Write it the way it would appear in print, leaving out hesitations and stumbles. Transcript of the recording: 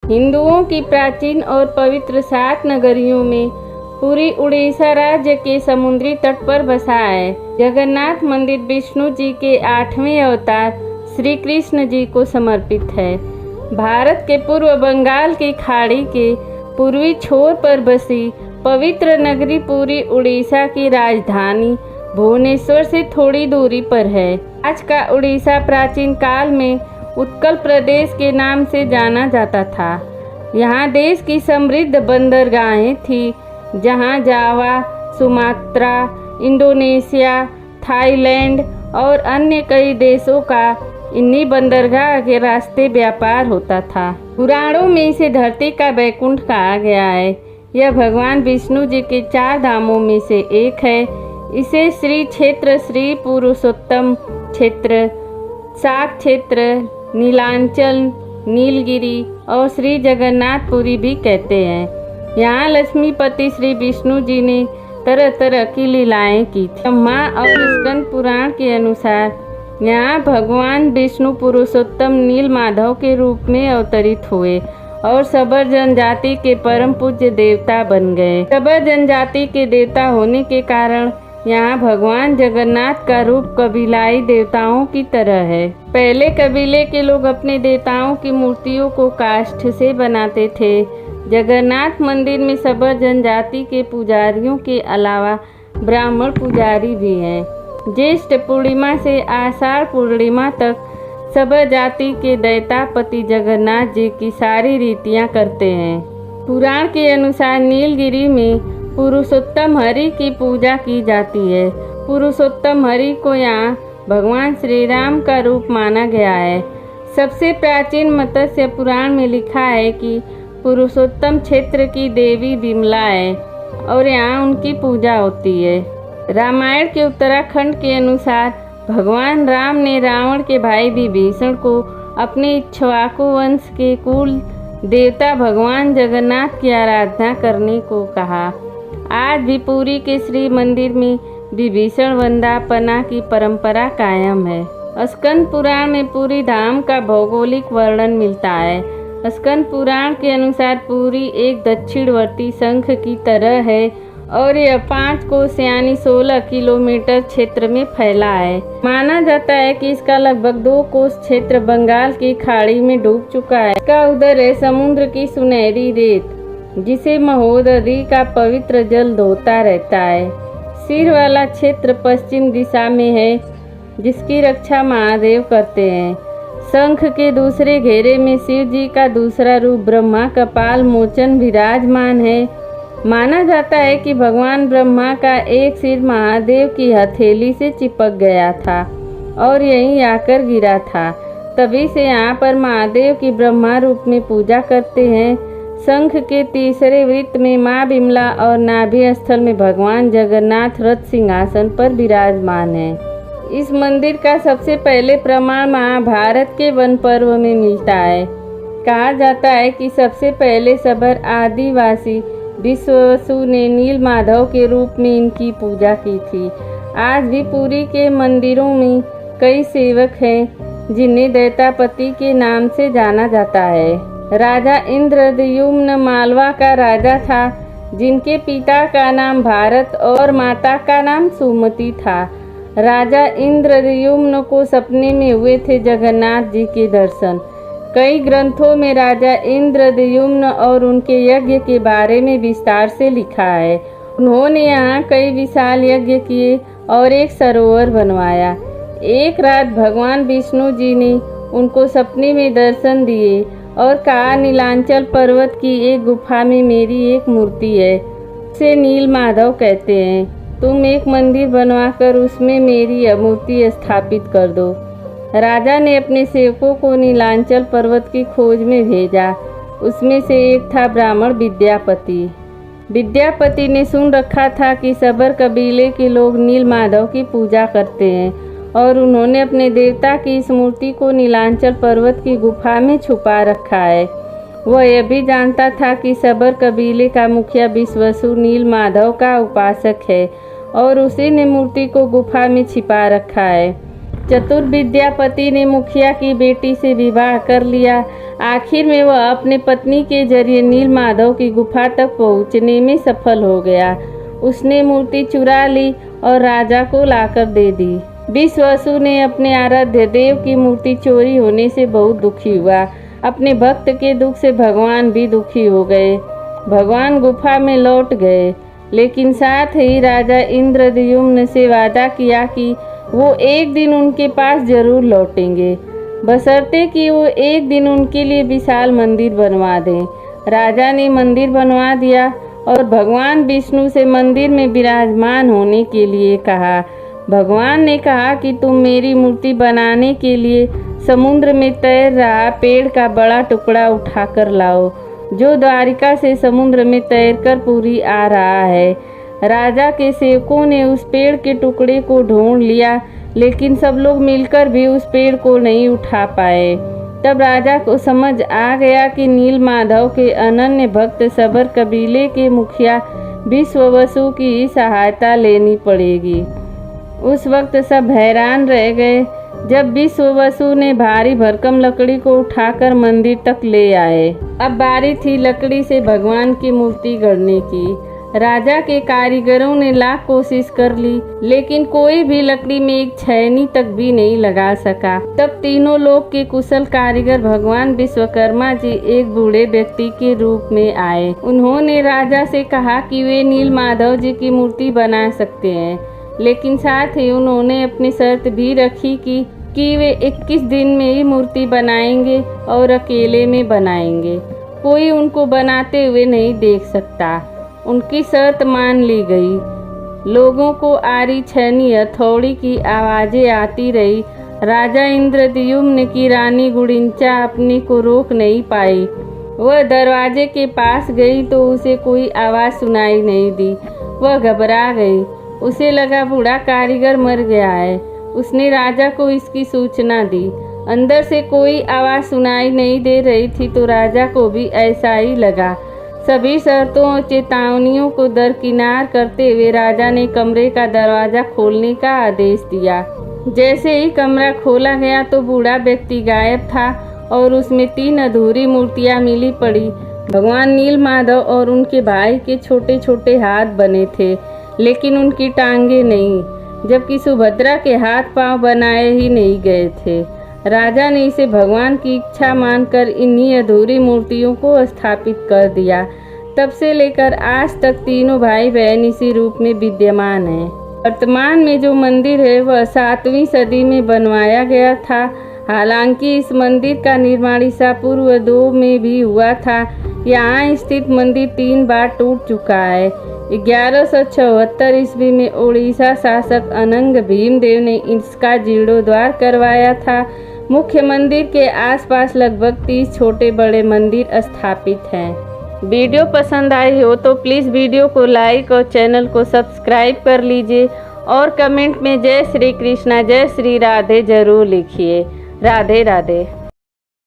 हिंदुओं की प्राचीन और पवित्र 7 नगरियों में पूरी उड़ीसा राज्य के समुद्री तट पर बसा है। जगन्नाथ मंदिर विष्णु जी के 8वें अवतार श्री कृष्ण जी को समर्पित है। भारत के पूर्व बंगाल की खाड़ी के पूर्वी छोर पर बसी पवित्र नगरी पूरी उड़ीसा की राजधानी भुवनेश्वर से थोड़ी दूरी पर है। आज का उड़ीसा प्राचीन काल में उत्कल प्रदेश के नाम से जाना जाता था। यहाँ देश की समृद्ध बंदरगाहें थी, जहाँ जावा, सुमात्रा, इंडोनेशिया, थाईलैंड और अन्य कई देशों का इन्हीं बंदरगाह के रास्ते व्यापार होता था। पुराणों में इसे धरती का बैकुंठ कहा गया है। यह भगवान विष्णु जी के 4 धामों में से एक है। इसे श्री क्षेत्र, श्री पुरुषोत्तम क्षेत्र, शाक क्षेत्र, नीलांचल, नीलगिरी और श्री जगन्नाथपुरी भी कहते हैं। यहाँ लक्ष्मीपति श्री विष्णु जी ने तरह तरह की लीलाएं की थी। ब्रह्मा और स्कंद पुराण के अनुसार यहाँ भगवान विष्णु पुरुषोत्तम नील माधव के रूप में अवतरित हुए और सबर जनजाति के परम पूज्य देवता बन गए। सबर जनजाति के देवता होने के कारण यहाँ भगवान जगन्नाथ का रूप कबीलाई देवताओं की तरह है। पहले कबीले के लोग अपने देवताओं की मूर्तियों को काष्ठ से बनाते थे। जगन्नाथ मंदिर में सबर जनजाति के पुजारियों के अलावा ब्राह्मण पुजारी भी हैं। ज्येष्ठ पूर्णिमा से आषाढ़ पूर्णिमा तक सबर जाति के दैतापति जगन्नाथ जी की सारी रीतियां करते हैं। पुराण के अनुसार नीलगिरी में पुरुषोत्तम हरि की पूजा की जाती है। पुरुषोत्तम हरि को यहाँ भगवान श्री राम का रूप माना गया है। सबसे प्राचीन मत्स्य पुराण में लिखा है कि पुरुषोत्तम क्षेत्र की देवी विमला है और यहाँ उनकी पूजा होती है। रामायण के उत्तराखंड के अनुसार भगवान राम ने रावण के भाई विभीषण को अपने इक्ष्वाकु वंश के कुल देवता भगवान जगन्नाथ की आराधना करने को कहा। आज भी पुरी के श्री मंदिर में विभीषण वंदापना की परंपरा कायम है। स्कंद पुराण में पुरी धाम का भौगोलिक वर्णन मिलता है। स्कंद पुराण के अनुसार पुरी एक दक्षिणवर्ती शंख की तरह है और यह 5 कोस यानी 16 किलोमीटर क्षेत्र में फैला है। माना जाता है कि इसका लगभग 2 कोस क्षेत्र बंगाल की खाड़ी में डूब चुका है। इसका उदर है समुद्र की सुनहरी रेत, जिसे महोदधि का पवित्र जल धोता रहता है। सिर वाला क्षेत्र पश्चिम दिशा में है, जिसकी रक्षा महादेव करते हैं। शंख के दूसरे घेरे में शिव जी का दूसरा रूप ब्रह्मा कपाल मोचन विराजमान है। माना जाता है कि भगवान ब्रह्मा का एक सिर महादेव की हथेली से चिपक गया था और यहीं आकर गिरा था। तभी से यहाँ पर महादेव की ब्रह्मा रूप में पूजा करते हैं। शंख के तीसरे वृत्त में माँ विमला और नाभि स्थल में भगवान जगन्नाथ रथ सिंहासन पर विराजमान है। इस मंदिर का सबसे पहले प्रमाण महाभारत के वन पर्व में मिलता है। कहा जाता है कि सबसे पहले सबर आदिवासी विश्ववसु ने नील माधव के रूप में इनकी पूजा की थी। आज भी पुरी के मंदिरों में कई सेवक हैं जिन्हें दैतापति के नाम से जाना जाता है। राजा इंद्रद्युम्न मालवा का राजा था, जिनके पिता का नाम भारत और माता का नाम सुमति था। राजा इंद्रद्युम्न को सपने में हुए थे जगन्नाथ जी के दर्शन। कई ग्रंथों में राजा इंद्रद्युम्न और उनके यज्ञ के बारे में विस्तार से लिखा है। उन्होंने यहाँ कई विशाल यज्ञ किए और एक सरोवर बनवाया। एक रात भगवान विष्णु जी ने उनको सपने में दर्शन दिए और कहा, नीलांचल पर्वत की एक गुफा में मेरी एक मूर्ति है, उसे नील माधव कहते हैं। तुम एक मंदिर बनवाकर उसमें मेरी मूर्ति स्थापित कर दो। राजा ने अपने सेवकों को नीलांचल पर्वत की खोज में भेजा। उसमें से एक था ब्राह्मण विद्यापति। विद्यापति ने सुन रखा था कि सबर कबीले के लोग नील माधव की पूजा करते हैं और उन्होंने अपने देवता की इस मूर्ति को नीलांचल पर्वत की गुफा में छुपा रखा है। वह यह भी जानता था कि सबर कबीले का मुखिया विश्ववसु नील माधव का उपासक है और उसी ने मूर्ति को गुफा में छिपा रखा है। चतुर विद्यापति ने मुखिया की बेटी से विवाह कर लिया। आखिर में वह अपने पत्नी के जरिए नीलमाधव की गुफा तक पहुंचने में सफल हो गया। उसने मूर्ति चुरा ली और राजा को लाकर दे दी। विश्वावसु ने अपने आराध्य देव की मूर्ति चोरी होने से बहुत दुखी हुआ। अपने भक्त के दुख से भगवान भी दुखी हो गए। भगवान गुफा में लौट गए, लेकिन साथ ही राजा इंद्रद्युम्न से वादा किया कि वो एक दिन उनके पास जरूर लौटेंगे, बशर्ते कि वो एक दिन उनके लिए विशाल मंदिर बनवा दें। राजा ने मंदिर बनवा दिया और भगवान विष्णु से मंदिर में विराजमान होने के लिए कहा। भगवान ने कहा कि तुम मेरी मूर्ति बनाने के लिए समुद्र में तैर रहा पेड़ का बड़ा टुकड़ा उठाकर लाओ, जो द्वारिका से समुद्र में तैरकर पुरी आ रहा है। राजा के सेवकों ने उस पेड़ के टुकड़े को ढूंढ लिया, लेकिन सब लोग मिलकर भी उस पेड़ को नहीं उठा पाए। तब राजा को समझ आ गया कि नीलमाधव के अनन्य भक्त सबर कबीले के मुखिया विश्वावसु की सहायता लेनी पड़ेगी। उस वक्त सब हैरान रह गए जब विश्वावसु ने भारी भरकम लकड़ी को उठाकर मंदिर तक ले आए। अब बारी थी लकड़ी से भगवान की मूर्ति गढ़ने की। राजा के कारीगरों ने लाख कोशिश कर ली, लेकिन कोई भी लकड़ी में एक छैनी तक भी नहीं लगा सका। तब तीनों लोग के कुशल कारीगर भगवान विश्वकर्मा जी एक बूढ़े व्यक्ति के रूप में आए। उन्होंने राजा से कहा कि वे नीलमाधव जी की मूर्ति बना सकते हैं, लेकिन साथ ही उन्होंने अपनी शर्त भी रखी कि वे 21 दिन में ही मूर्ति बनाएंगे और अकेले में बनाएंगे। कोई उनको बनाते हुए नहीं देख सकता। उनकी शर्त मान ली गई। लोगों को आरी छैनी हथौड़ी की आवाज़ें आती रही। राजा इंद्रद्युम्न की रानी गुड़िंचा अपने को रोक नहीं पाई। वह दरवाजे के पास गई तो उसे कोई आवाज़ सुनाई नहीं दी। वह घबरा गई। उसे लगा बूढ़ा कारीगर मर गया है। उसने राजा को इसकी सूचना दी। अंदर से कोई आवाज़ सुनाई नहीं दे रही थी तो राजा को भी ऐसा ही लगा। सभी शर्तों और चेतावनियों को दरकिनार करते हुए राजा ने कमरे का दरवाज़ा खोलने का आदेश दिया। जैसे ही कमरा खोला गया तो बूढ़ा व्यक्ति गायब था और उसमें 3 अधूरी मूर्तियां मिली पड़ी। भगवान नीलमाधव और उनके भाई के छोटे छोटे हाथ बने थे, लेकिन उनकी टांगे नहीं, जबकि सुभद्रा के हाथ पांव बनाए ही नहीं गए थे। राजा ने इसे भगवान की इच्छा मानकर इन्हीं अधूरी मूर्तियों को स्थापित कर दिया। तब से लेकर आज तक तीनों भाई बहन इसी रूप में विद्यमान हैं। वर्तमान में जो मंदिर है वह 7वीं सदी में बनवाया गया था। हालांकि इस मंदिर का निर्माण ईसा पूर्व 2 में भी हुआ था। यहाँ स्थित मंदिर 3 बार टूट चुका है। 1174 ईस्वी में उड़ीसा शासक अनंग भीमदेव ने इसका जीर्णोद्धार करवाया था। मुख्य मंदिर के आसपास लगभग 30 छोटे बड़े मंदिर स्थापित हैं। वीडियो पसंद आई हो तो प्लीज़ वीडियो को लाइक और चैनल को सब्सक्राइब कर लीजिए और कमेंट में जय श्री कृष्णा जय श्री राधे जरूर लिखिए। राधे राधे।